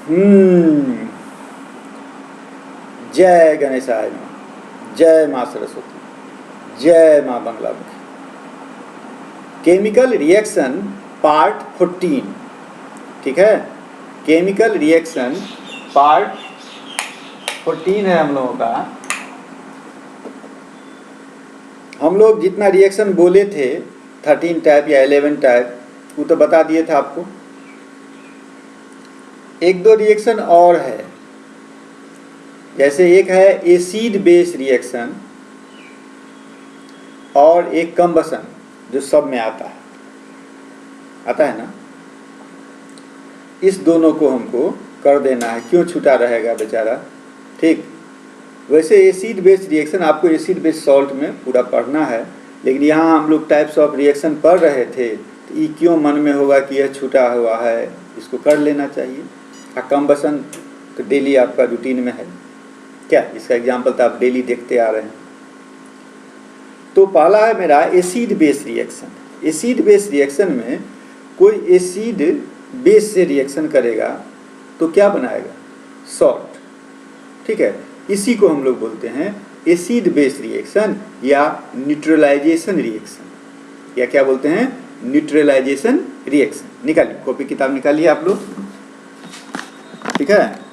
हम्म, जय गणेशाय नमः, जय माँ सरस्वती, जय माँ बंगलामुखी। केमिकल रिएक्शन पार्ट 14, ठीक है। केमिकल रिएक्शन पार्ट 14 है हम लोगों का। हम लोग जितना रिएक्शन बोले थे 13 टाइप या 11 टाइप, वो तो बता दिए थे आपको। एक दो रिएक्शन और है, जैसे एक है एसिड बेस रिएक्शन और एक कंबसन, जो सब में आता है ना। इस दोनों को हमको कर देना है, क्यों छूटा रहेगा बेचारा, ठीक। वैसे एसिड बेस रिएक्शन आपको एसिड बेस सॉल्ट में पूरा पढ़ना है, लेकिन यहाँ हम लोग टाइप्स ऑफ रिएक्शन पढ़ रहे थे, तो ये क्यों मन में होगा कि यह छूटा हुआ है, इसको कर लेना चाहिए। कंबसन तो डेली आपका रूटीन में है क्या, इसका एग्जाम्पल तो आप डेली देखते आ रहे हैं। तो पहला है मेरा acid base reaction. Acid base reaction में कोई एसिड बेस से रिएक्शन करेगा तो क्या बनाएगा, सॉल्ट, ठीक है। इसी को हम लोग बोलते हैं एसिड बेस रिएक्शन या न्यूट्रलाइजेशन रिएक्शन, या क्या बोलते हैं, न्यूट्रलाइजेशन रिएक्शन। निकालिए, कॉपी किताब निकालिए आप लोग, ठीक है।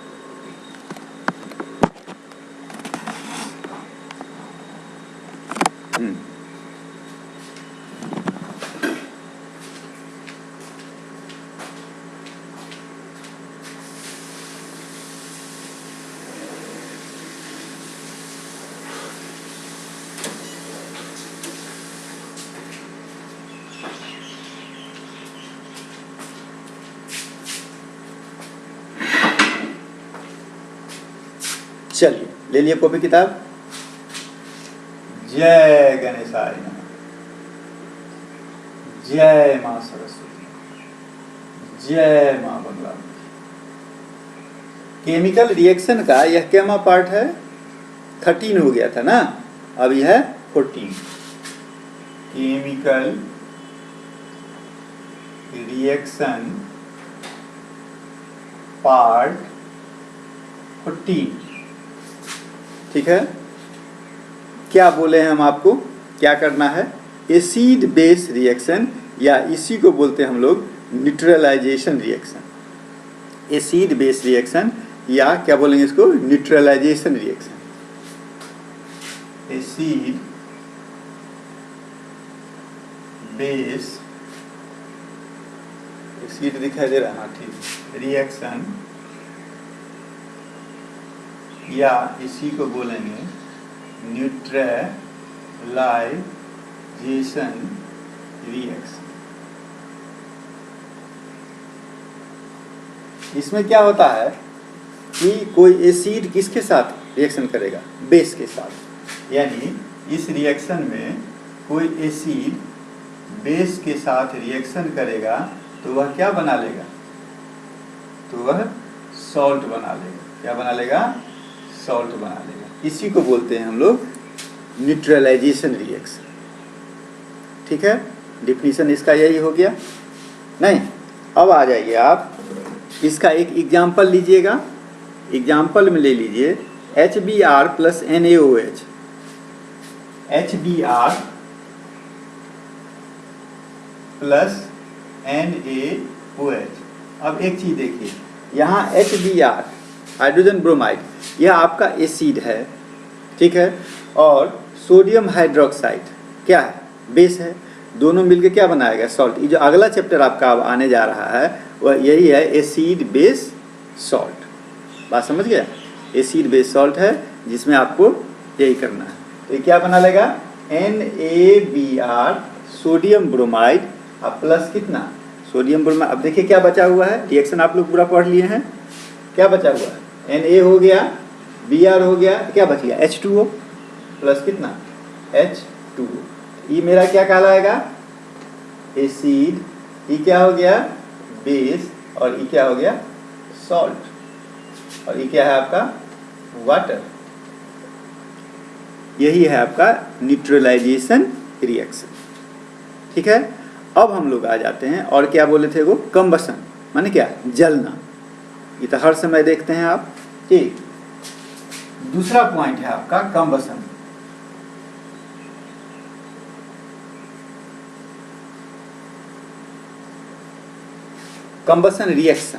चलिए ले लिए कॉपी किताब। जय गणेशाय नमः, जय माँ सरस्वती, जय माँ बंगलामुखी। केमिकल रिएक्शन का यह क्या पार्ट है, 13 हो गया था ना, अब यह है 14। केमिकल रिएक्शन पार्ट 14, ठीक है। क्या बोले हैं हम आपको, क्या करना है, एसिड बेस रिएक्शन, या इसी को बोलते हैं हम लोग neutralization reaction. Acid base reaction या क्या बोलेंगे इसको, neutralization reaction. Acid base, acid दिखाई दे रहा है, ठीक, रिएक्शन, या इसी को बोलेंगे न्यूट्रलाइजेशन रिएक्शन। इसमें क्या होता है कि कोई एसिड किसके साथ रिएक्शन करेगा, बेस के साथ, यानी इस रिएक्शन में कोई एसिड बेस के साथ रिएक्शन करेगा तो वह क्या बना लेगा, तो वह सॉल्ट बना लेगा। क्या बना लेगा, सॉल्ट बना लेगा। इसी को बोलते हैं हम लोग न्यूट्रलाइजेशन रिएक्शन, ठीक है। डिफिनीशन इसका यही हो गया। नहीं, अब आ जाइए आप, इसका एक एग्जाम्पल लीजिएगा। एग्जाम्पल में ले लीजिए HBr plus NaOH। HBr plus NaOH। अब एक चीज देखिए, यहाँ HBr हाइड्रोजन ब्रोमाइड, यह आपका एसिड है, ठीक है, और सोडियम हाइड्रोक्साइड क्या है, बेस है। दोनों मिलके क्या बनाएगा, सॉल्ट। ये जो अगला चैप्टर आपका अब आने जा रहा है वह यही है, एसिड बेस सॉल्ट। बात समझ गया, एसिड बेस सॉल्ट है जिसमें आपको यही करना है। तो ये क्या बना लेगा, NaBr सोडियम ब्रोमाइड, अब प्लस कितना, सोडियम ब्रोमाइड। अब देखिए क्या बचा हुआ है, रिएक्शन आप लोग पूरा पढ़ लिए हैं, क्या बचा हुआ है, Na हो गया, Br हो गया, क्या बच गया, H2O प्लस कितना, H2O। ये मेरा क्या कहलाएगा, एसिड, ये क्या हो गया, बेस, और ये क्या हो गया, सॉल्ट, और ये क्या है आपका, वाटर। यही है आपका न्यूट्रलाइजेशन रिएक्शन, ठीक है। अब हम लोग आ जाते हैं, और क्या बोले थे वो, कंबसन, माने क्या, जलना। ये तो हर समय देखते हैं आप। ठीक, दूसरा पॉइंट है आपका कंबसन। कंबसन रिएक्शन,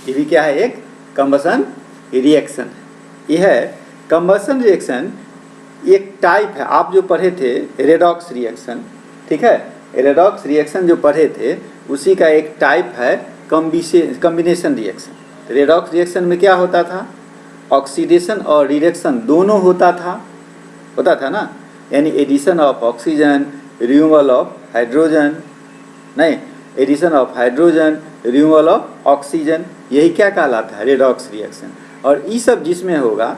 ये भी क्या है, एक कंबसन रिएक्शन है। यह है कंबसन रिएक्शन, एक टाइप है। आप जो पढ़े थे रेडॉक्स रिएक्शन, ठीक है, रेडॉक्स रिएक्शन जो पढ़े थे उसी का एक टाइप है कॉम्बिनेशन रिएक्शन। रेडॉक्स रिएक्शन में क्या होता था, ऑक्सीडेशन और रिडक्शन दोनों होता था ना, यानी addition of oxygen, removal of hydrogen, नहीं, addition of hydrogen, removal of oxygen, यही क्या कहलाता है, रेडॉक्स रिएक्शन। और ये सब जिसमें होगा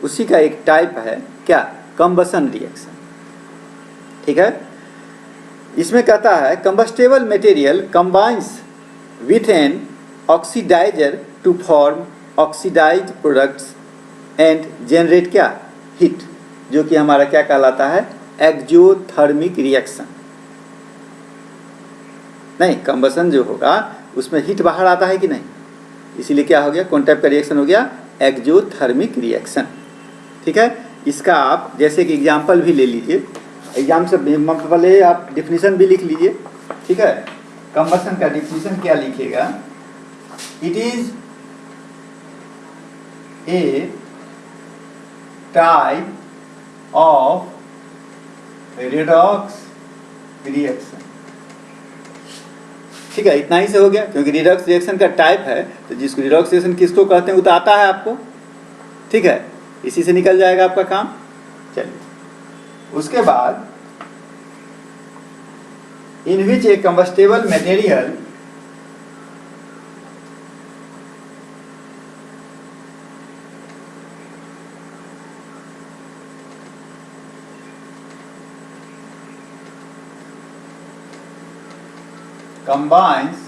उसी का एक टाइप है क्या, कंबसन रिएक्शन। ठीक है, इसमें कहता है combustible material combines with an oxidizer to form oxidized products and generate क्या, हीट, जो कि हमारा क्या कहलाता है, एक्जोथर्मिक रिएक्शन। नहीं, कंबसन जो होगा उसमें हीट बाहर आता है कि नहीं, इसीलिए क्या हो गया, कौन टाइप का रिएक्शन हो गया, एक्जोथर्मिक रिएक्शन। ठीक है, इसका आप जैसे कि एग्जाम्पल भी ले लीजिए, एग्जाम से पहले आप डिफिनीशन भी लिख लीजिए। ठीक है, कंबसन का डिफिनीशन क्या लिखिएगा, it is a type of redox reaction. ठीक है, इतना ही से हो गया, क्योंकि रिडॉक्स रिएक्शन का टाइप है, तो जिसको रिडॉक्स रिएक्शन किसको कहते हैं वो तो आता है आपको। ठीक है, इसी से निकल जाएगा आपका काम। चलिए, उसके बाद in which a combustible material combines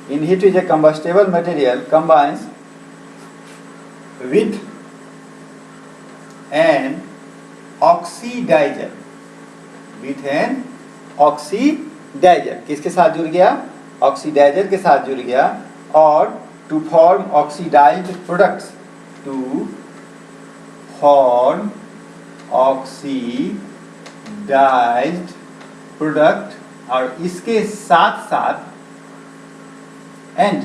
in which is a combustible material combines with an oxidizer, किसके साथ जुड़ गया, ऑक्सीडाइजर के साथ जुड़ गया, और to form oxidized products, to form oxidized product, और इसके साथ साथ एंड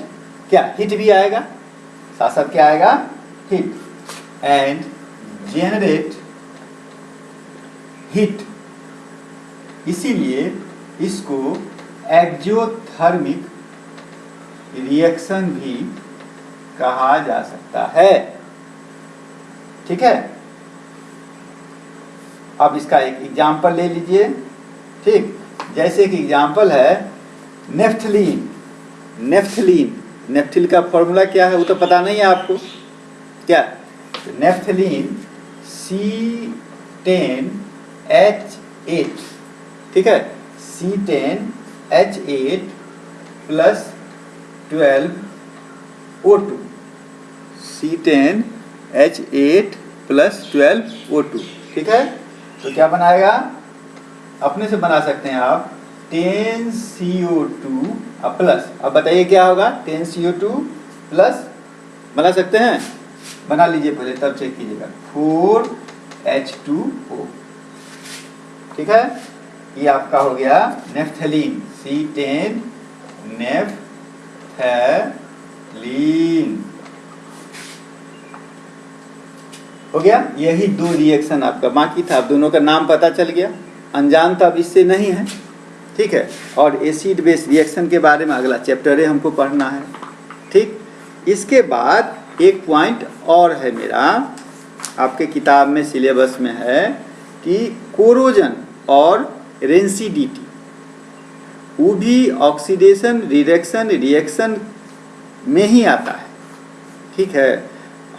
क्या, हीट भी आएगा, साथ साथ क्या आएगा, हीट, एंड जेनरेट हीट। इसीलिए इसको एक्जोथर्मिक रिएक्शन भी कहा जा सकता है। ठीक है, अब इसका एक एग्जाम्पल ले लीजिए। ठीक, जैसे कि एग्जाम्पल है नेफ्थलीन। नेफ्थिल का फॉर्मूला क्या है वो तो पता नहीं है आपको, क्या, नेफ्थलीन C10H8, ठीक है, C10H8 plus 12O2, C10H8 plus 12O2। ठीक है, तो क्या बनाएगा, अपने से बना सकते हैं आप, 10CO2 प्लस, अब बताइए क्या होगा, 10CO2 प्लस बना सकते हैं, बना लीजिए पहले तब चेक कीजिएगा, 4H2O। ठीक है, ये आपका हो गया नेफ्थलीन, C10 नेफ्थलीन हो गया। यही दो रिएक्शन आपका बाकी था, अब दोनों का नाम पता चल गया, अनजान तो अब इससे नहीं है। ठीक है, और एसिड बेस रिएक्शन के बारे में अगला चैप्टर है हमको पढ़ना है। ठीक, इसके बाद एक पॉइंट और है मेरा, आपके किताब में सिलेबस में है कि कोरोजन और रेंसिडिटी, वो भी ऑक्सीडेशन रिडक्शन रिएक्शन में ही आता है। ठीक है,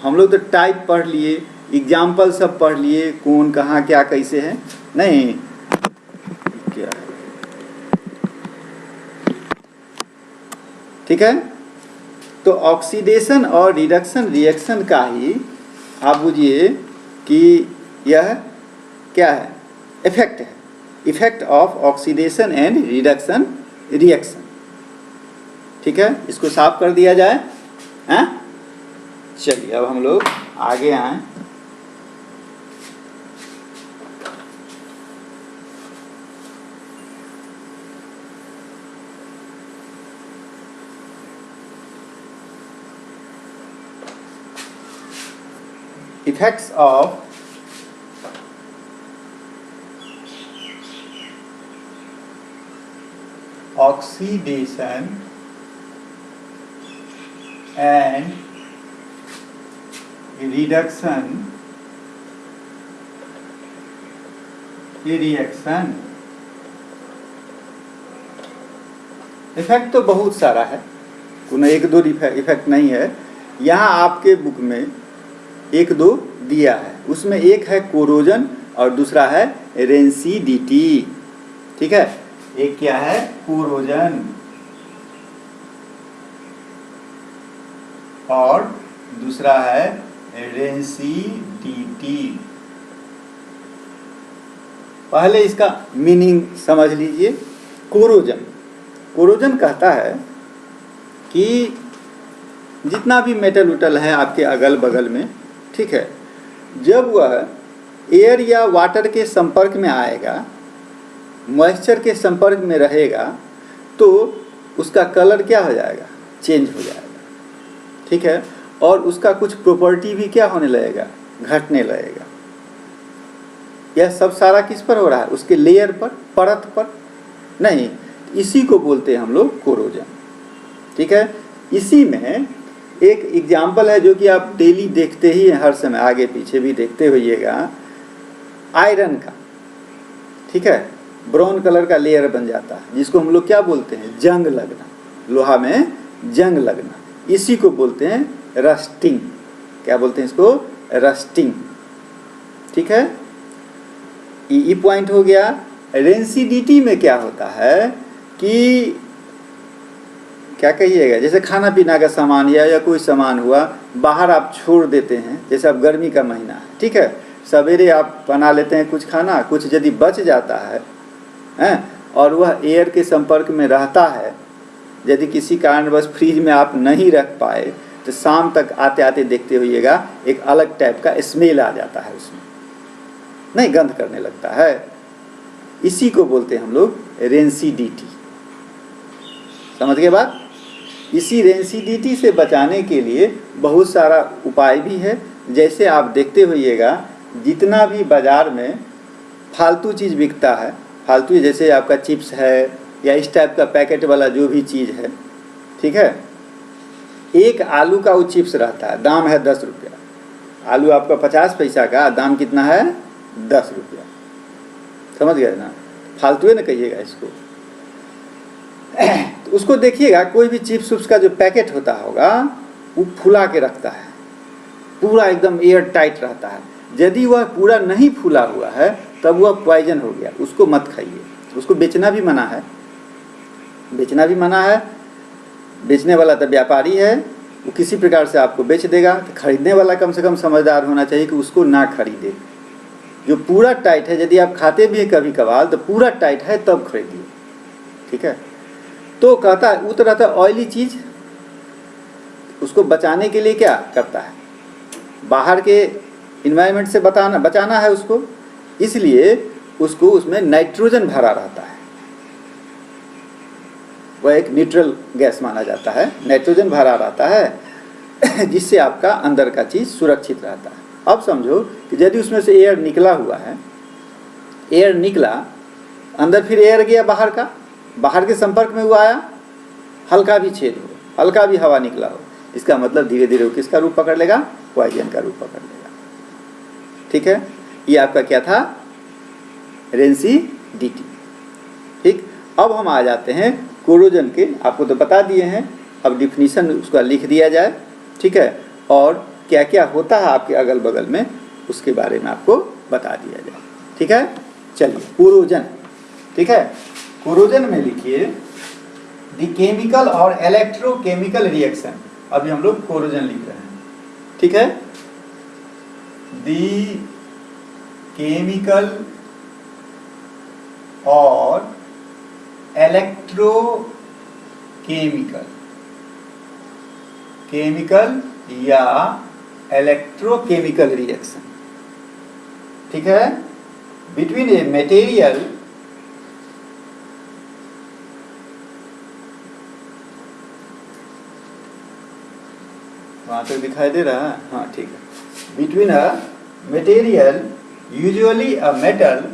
हम लोग तो टाइप पढ़ लिए, एग्जाम्पल सब पढ़ लिए, कौन कहाँ क्या कैसे है, नहीं क्या है। ठीक है, तो ऑक्सीडेशन और रिडक्शन रिएक्शन का ही आप बुझिए कि यह क्या है, इफेक्ट है, effect of oxidation and reduction reaction. ठीक है, इसको साफ कर दिया जाए। हैं, चलिए अब हम लोग आगे आए। Effects of oxidation and reduction reaction. Effect तो बहुत सारा है, कोई एक दो इफेक्ट नहीं है। यहाँ आपके बुक में एक दो दिया है, उसमें एक है कोरोजन और दूसरा है रेंसिडिटी। ठीक है, एक क्या है, कोरोजन, और दूसरा है रेंसिडिटी। पहले इसका मीनिंग समझ लीजिए। कोरोजन, कोरोजन कहता है कि जितना भी मेटल उटल है आपके अगल बगल में, ठीक है, जब वह एयर या वाटर के संपर्क में आएगा, मॉइस्चर के संपर्क में रहेगा, तो उसका कलर क्या हो जाएगा, चेंज हो जाएगा। ठीक है, और उसका कुछ प्रॉपर्टी भी क्या होने लगेगा, घटने लगेगा। यह सब सारा किस पर हो रहा है, उसके लेयर पर, परत पर नहीं। इसी को बोलते हैं हम लोग कोरोजन। ठीक है, इसी में एक एग्जाम्पल है जो कि आप डेली देखते ही हैं, हर समय आगे पीछे भी देखते होइएगा, आयरन का। ठीक है, ब्राउन कलर का लेयर बन जाता है, जिसको हम लोग क्या बोलते हैं, जंग लगना, लोहा में जंग लगना। इसी को बोलते हैं रस्टिंग। क्या बोलते हैं इसको, रस्टिंग। ठीक है, ई पॉइंट हो गया। रेंसिडिटी में क्या होता है कि क्या कहिएगा, जैसे खाना पीना का सामान या कोई सामान हुआ, बाहर आप छोड़ देते हैं, जैसे अब गर्मी का महीना है, ठीक है, सवेरे आप बना लेते हैं कुछ खाना, कुछ यदि बच जाता है हैं, और वह एयर के संपर्क में रहता है, यदि किसी कारणवश फ्रिज में आप नहीं रख पाए, तो शाम तक आते आते देखते होइएगा एक अलग टाइप का स्मेल आ जाता है, उसमें नहीं, गंध करने लगता है। इसी को बोलते हैं हम लोग रेंसिडिटी। समझ गए बात। इसी रेंसिडिटी से बचाने के लिए बहुत सारा उपाय भी है। जैसे आप देखते होइएगा, जितना भी बाज़ार में फालतू चीज़ बिकता है, फालतू जैसे आपका चिप्स है या इस टाइप का पैकेट वाला जो भी चीज़ है, ठीक है, एक आलू का वो चिप्स रहता है, दाम है 10 रुपया। आलू आपका 50 पैसा का, दाम कितना है, 10 रुपया। समझ गए ना, फालतू है ना कहिएगा इसको। तो उसको देखिएगा, कोई भी चिप्स उप्स का जो पैकेट होता होगा, वो फुला के रखता है, पूरा एकदम एयर टाइट रहता है। यदि वह पूरा नहीं फूला हुआ है, तब वह पॉइजन हो गया, उसको मत खाइए। उसको बेचना भी मना है, बेचना भी मना है। बेचने वाला तो व्यापारी है, वो किसी प्रकार से आपको बेच देगा। तो खरीदने वाला कम से कम समझदार होना चाहिए कि उसको ना खरीदे। जो पूरा टाइट है, यदि आप खाते भी हैं कभी कभार, तो पूरा टाइट है तब खरीदिए। ठीक है, तो कहता है वो तो रहता है ऑयली चीज़, उसको बचाने के लिए क्या करता है, बाहर के इन्वायरमेंट से बचाना है उसको, इसलिए उसको उसमें नाइट्रोजन भरा रहता है। वह एक न्यूट्रल गैस माना जाता है, नाइट्रोजन भरा रहता है, जिससे आपका अंदर का चीज़ सुरक्षित रहता है। अब समझो कि यदि उसमें से एयर निकला हुआ है, एयर निकला, अंदर फिर एयर गया बाहर का, बाहर के संपर्क में वो आया, हल्का भी छेद हो, हल्का भी हवा निकला हो, इसका मतलब धीरे धीरे वो किसका रूप पकड़ लेगा, पॉइजन का रूप पकड़ लेगा। ठीक है, ये आपका क्या था, रेंसिडिटी। ठीक, अब हम आ जाते हैं कोरोजन के। आपको तो बता दिए हैं, अब डिफिनीशन उसका लिख दिया जाए। ठीक है, और क्या क्या होता है आपके अगल बगल में, उसके बारे में आपको बता दिया जाए। ठीक है, चलिए कोरोजन। ठीक है, कोरोजन में लिखिए द केमिकल और इलेक्ट्रोकेमिकल रिएक्शन। अभी हम लोग कोरोजन लिख रहे हैं। ठीक है, द केमिकल और इलेक्ट्रोकेमिकल, केमिकल या इलेक्ट्रोकेमिकल रिएक्शन, ठीक है, बिटवीन ए मटेरियल वहां तक दिखाई दे रहा है, हाँ ठीक है, between a material usually a metal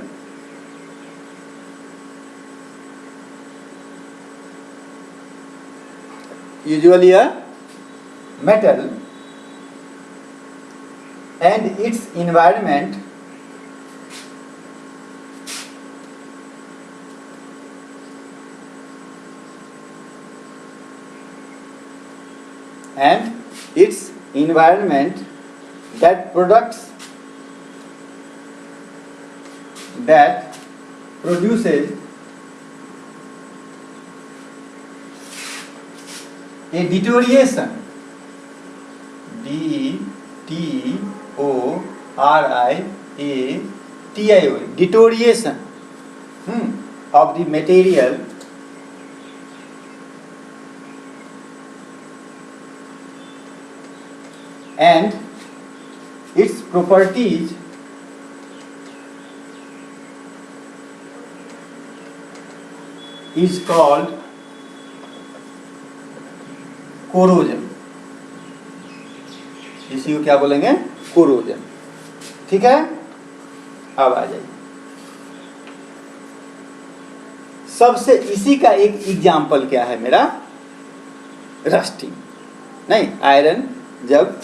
and its environment that produces a deterioration, detoriation, deterioration of the material and its properties is called corrosion। इसी को क्या बोलेंगे? कोरोजन। ठीक है, अब आ जाइए, सबसे इसी का एक एग्जाम्पल क्या है मेरा? रस्टिंग। नहीं, आयरन जब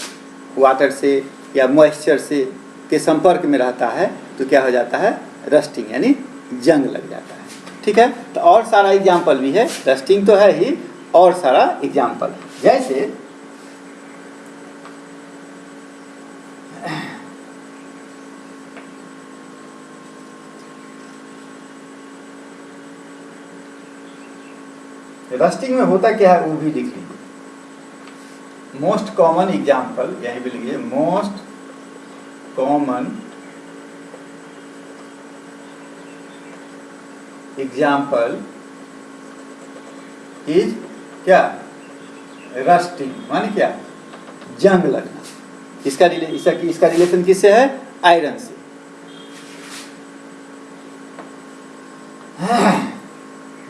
वाटर से या मॉइस्चर से के संपर्क में रहता है तो क्या हो जाता है? रस्टिंग, यानी जंग लग जाता है। ठीक है, तो और सारा एग्जाम्पल भी है, रस्टिंग तो है ही, और सारा एग्जाम्पल, जैसे रस्टिंग में होता क्या है वो भी लिख लीजिए। मोस्ट कॉमन एग्जाम्पल यहीं पे लिखिए, मोस्ट कॉमन एग्जाम्पल इज क्या? रस्टिंग, माने क्या? जंग लगना। इसका रिलेशन किससे है? आयरन से।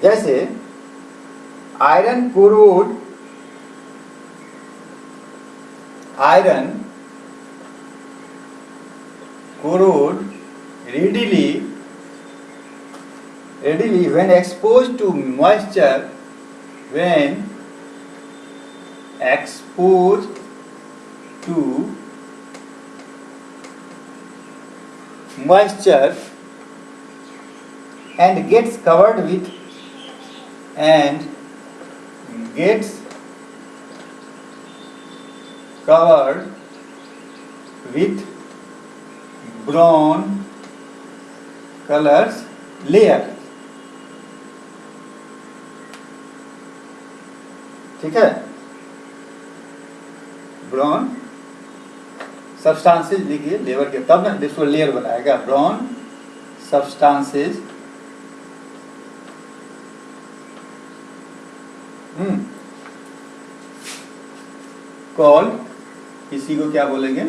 जैसे iron corrode readily when exposed to moisture, and gets covered with brown colors layer। ठीक है, ब्राउन सब्सटेंसेस लिखिए लेवर के, तब ना इसको लेयर बनाएगा। ब्राउन सब्सटेंसेस कॉल्ड, इसी को क्या बोलेंगे?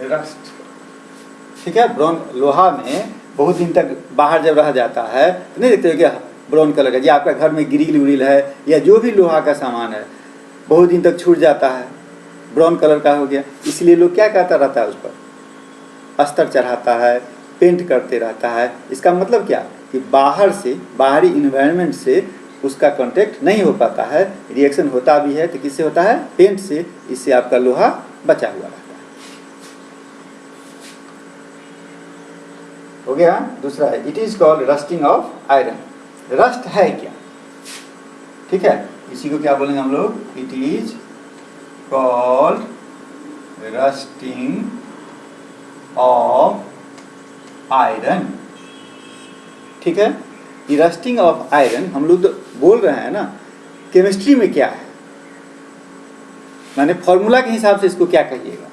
रस्ट। ठीक है, ब्राउन लोहा में बहुत दिन तक बाहर जब रह जाता है तो नहीं देखते हो क्या ब्राउन कलर का, या आपका घर में ग्रिल उरिल है या जो भी लोहा का सामान है बहुत दिन तक छूट जाता है, ब्राउन कलर का हो गया। इसलिए लोग क्या करता रहता है, उस पर अस्तर चढ़ाता है, पेंट करते रहता है। इसका मतलब क्या कि बाहर से, बाहरी इन्वायरमेंट से उसका कांटेक्ट नहीं हो पाता है, रिएक्शन होता भी है तो किससे होता है? पेंट से। इससे आपका लोहा बचा हुआ रहता है। हो गया। दूसरा है, it is called rusting of iron. Rust है क्या? ठीक है, इसी को क्या बोलेंगे हम लोग? It is called rusting of iron. ठीक है, ये रस्टिंग ऑफ आयरन हम लोग तो बोल रहे हैं ना, केमिस्ट्री में क्या है, माने फॉर्मूला के हिसाब से इसको क्या कहिएगा?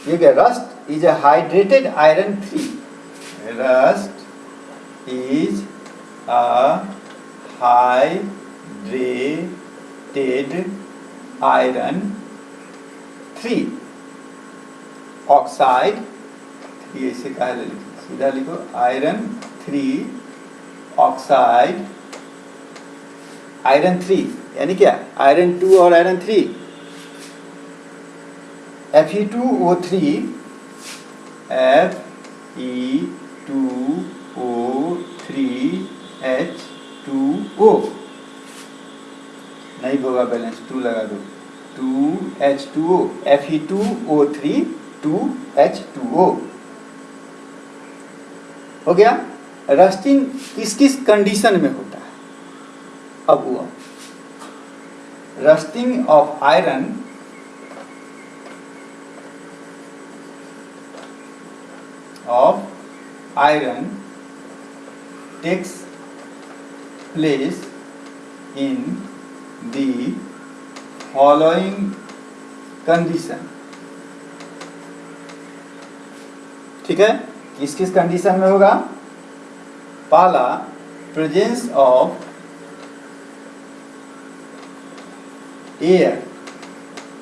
ये क्या? Rust is a hydrated iron 3। Rust is a hydrated iron 3 oxide, ये इसे कहा सीधा लिखो, आयरन 3 ऑक्साइड, आयरन 3 यानी क्या, आयरन 2 और आयरन 3, Fe2O3 Fe2O3H2O, नहीं होगा बैलेंस, 2 लगा दो, 2H2O, Fe2O3 2H2O हो गया। रस्टिंग किस किस कंडीशन में होता है, अब हुआ rusting of iron takes place in the following condition, ठीक है। किस किस कंडीशन में होगा, पहला प्रेजेंस ऑफ एयर,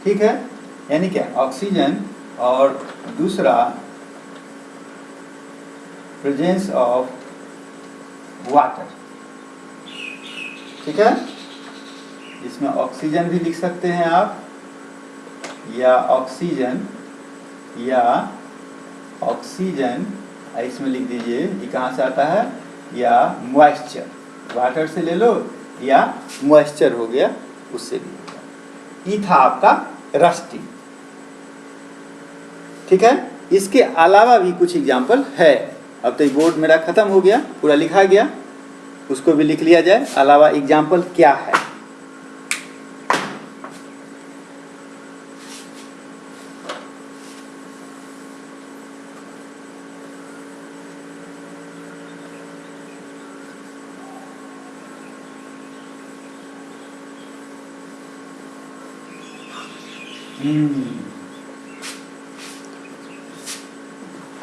ठीक है, यानी क्या, ऑक्सीजन, और दूसरा प्रेजेंस ऑफ वाटर, ठीक है। इसमें ऑक्सीजन भी लिख सकते हैं आप, या ऑक्सीजन, इसमें लिख दीजिए, ये कहाँ से आता है, या मॉइस्चर, वाटर से ले लो या मॉइस्चर हो गया उससे भी होगा। ये था आपका रस्टिंग, ठीक है। इसके अलावा भी कुछ एग्जाम्पल है, अब तो ये बोर्ड मेरा खत्म हो गया, पूरा लिखा गया, उसको भी लिख लिया जाए, अलावा एग्जाम्पल क्या है।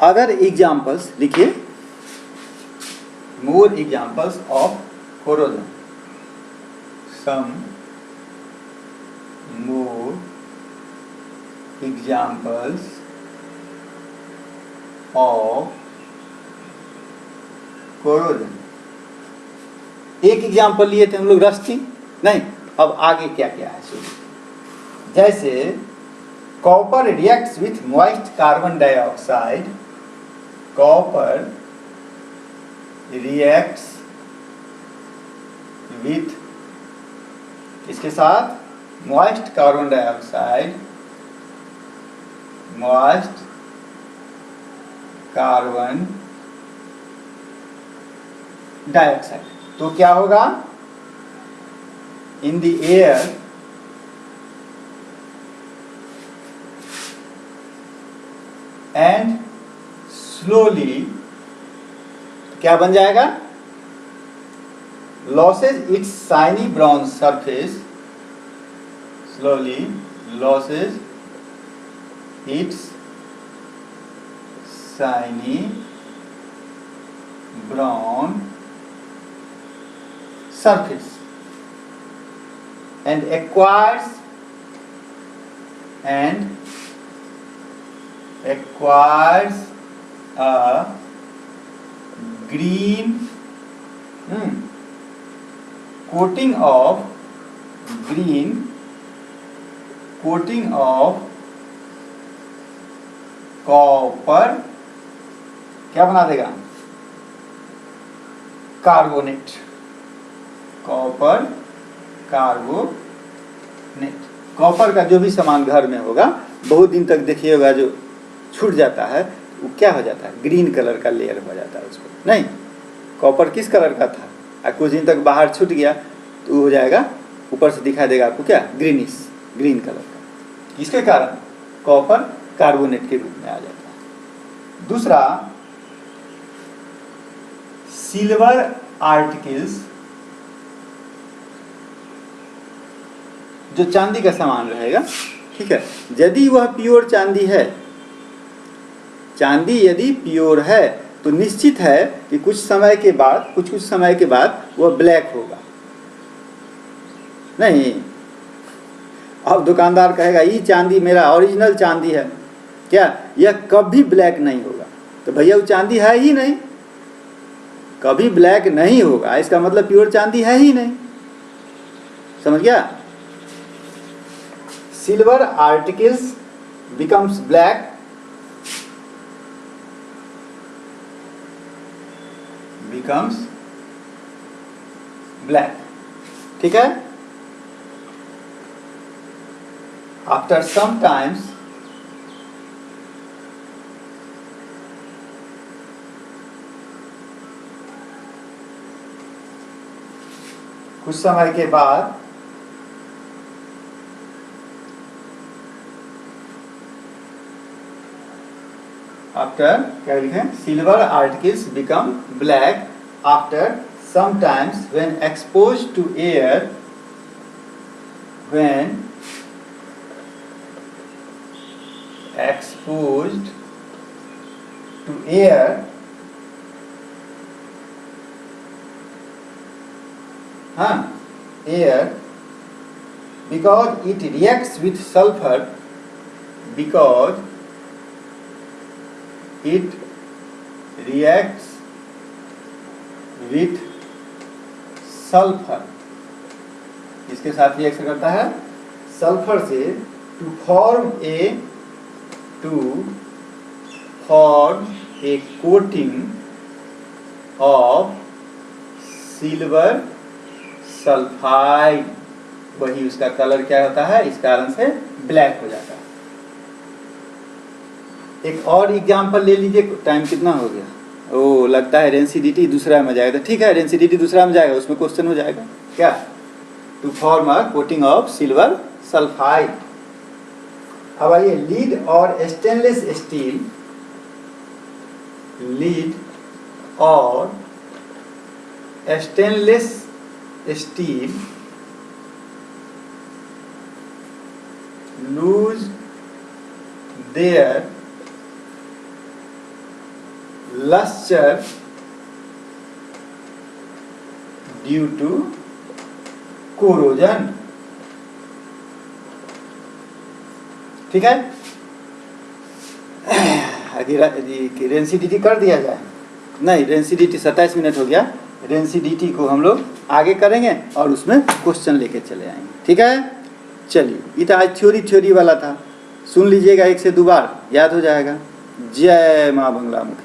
अदर एग्जाम्पल्स लिखिए, more examples of corrosion, some more examples of corrosion. एक एग्जाम्पल लिए थे हम लोग रस्टिंग, नहीं, अब आगे क्या क्या है सुनिए। जैसे copper reacts with moist carbon dioxide, copper reacts with, इसके साथ moist carbon dioxide, moist carbon dioxide, तो क्या होगा, in the air and slowly क्या बन जाएगा, losses it's shiny brown surface, slowly losses it's shiny brown surface and acquires a green coating of copper, क्या बना देगा, कार्बोनेट, कॉपर कार्बोनेट। कॉपर का जो भी सामान घर में होगा बहुत दिन तक देखिएगा जो छूट जाता है वो क्या हो जाता है, ग्रीन कलर का लेयर हो जाता है उसको, नहीं, कॉपर किस कलर का था और कुछ दिन तक बाहर छूट गया तो हो जाएगा, ऊपर से दिखाई देगा आपको क्या, ग्रीनिश, ग्रीन कलर का। इसके कारण कॉपर कार्बोनेट के रूप में आ जाता है। दूसरा, सिल्वर आर्टिकल्स, जो चांदी का सामान रहेगा, ठीक है, यदि वह प्योर चांदी है, चांदी यदि प्योर है तो निश्चित है कि कुछ समय के बाद वह ब्लैक होगा, नहीं। अब दुकानदार कहेगा ये चांदी मेरा ओरिजिनल चांदी है, क्या यह कभी ब्लैक नहीं होगा? तो भैया वो चांदी है ही नहीं, कभी ब्लैक नहीं होगा, इसका मतलब प्योर चांदी है ही नहीं। समझ गया? सिल्वर आर्टिकल्स बिकम्स ब्लैक ठीक है। आफ्टर सम टाइम्स कुछ समय के बाद आफ्टर क्या लिखें, silver articles become black after sometimes when exposed to air, when exposed to air, air, because it reacts with sulfur, because it reacts with sulphur, इसके साथ रिएक्शन करता है सल्फर से, to form a coating of silver sulphide, वही उसका colour क्या होता है, इस कारण से ब्लैक हो जाता है। एक और एग्जांपल ले लीजिए, टाइम कितना हो गया? ओ लगता है रेंसिडिटी दूसरा में जाएगा, तो ठीक है रेंसिडिटी दूसरा में जाएगा, उसमें क्वेश्चन हो जाएगा क्या, to form a coating of silver sulphide. अब आइए लीड और स्टेनलेस स्टील, लीड और stainless steel lose their luster due to corrosion, ठीक है। रेंसिडिटी कर दिया जाए, नहीं रेंसिडिटी 27 मिनट हो गया, रेंसिडिटी को हम लोग आगे करेंगे और उसमें क्वेश्चन लेके चले आएंगे, ठीक है। चलिए ये तो आज थ्योरी वाला था, सुन लीजिएगा 1 से 2 बार, याद हो जाएगा। जय माँ बंगला मुखी।